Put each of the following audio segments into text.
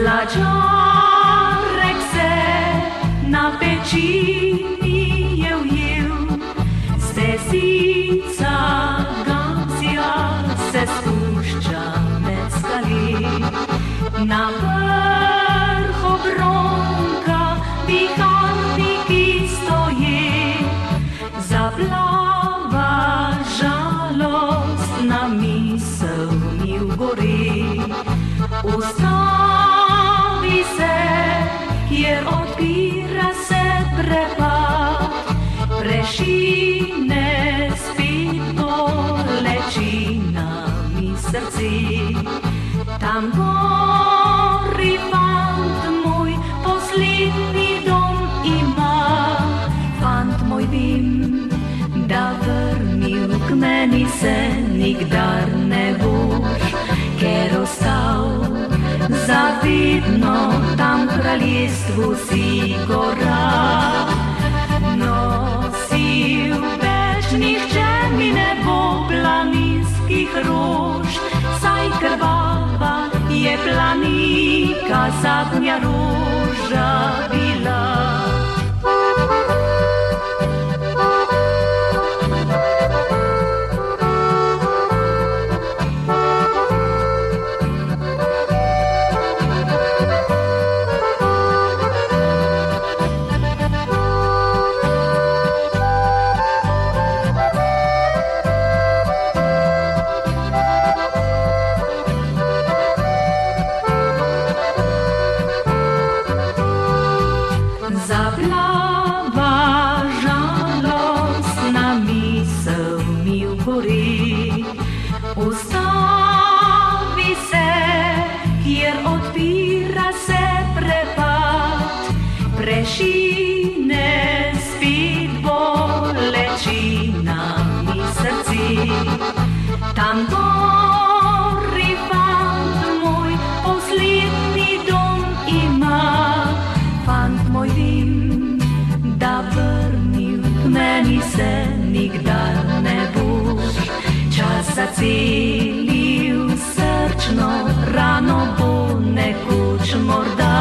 Slađorek se na pečini je ujel, stezica Gamzija se spušča med skali. Na vrh obronka vihantniki stoje, zaplava žalostna misel mi ugori. Ustavi se, jer odpira se prepad, prešine spit bolečina mi srci. Tam gori fant moj, poslednji dom ima. Fant moj, vem, da vrnil k meni se nikdar ne boš, ker ostal zavedno tam v kraljestvu si gora. Nosil več nihče mi ne bo planinskih rož, saj krvava je planika zadnja roža bila. Zaplava žalostna misel mi ugori. Ustavi se, kjer odpira se prepad, prešine spit bolečina mi srci. Tam gori fant moj, poslednji dom ima. Fant moj, vem, da vrnil k meni se nikdar ne boš, čas zacelil srčno rano bo nekoč morda.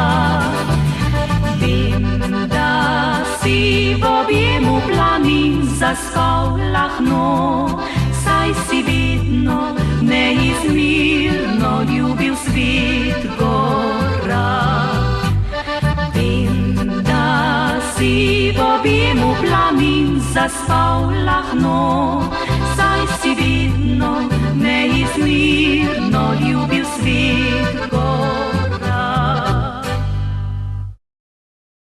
Vem, da si v objemu planin zaspal lahno, saj si vedno neizmerno ljubil svet gora. Si v objemu planin zaspal lahno,